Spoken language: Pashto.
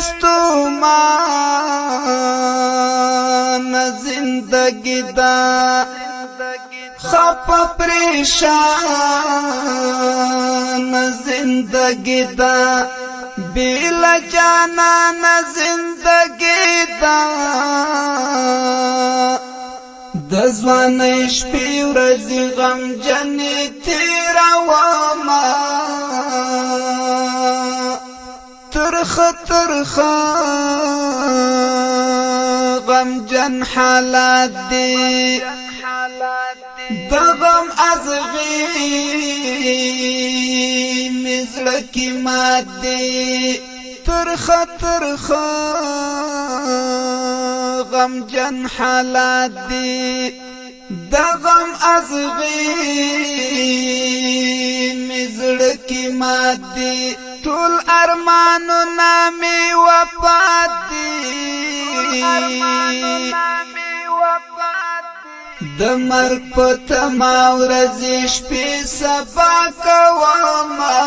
ستومان زندگی دا خپ پریشان زندگی دا بیل جانان زندگی دا دزوان شپی ورځی غم جنې تیروما ترخ غم جن حالات دی د غم ازغی مزړکی مات دی ترخ غم جن حالات دی د غم ازغی مزړکی مات دی ټول ارمانو نامي وفات دی د مرګ په تما ورځ شپې سبا کوما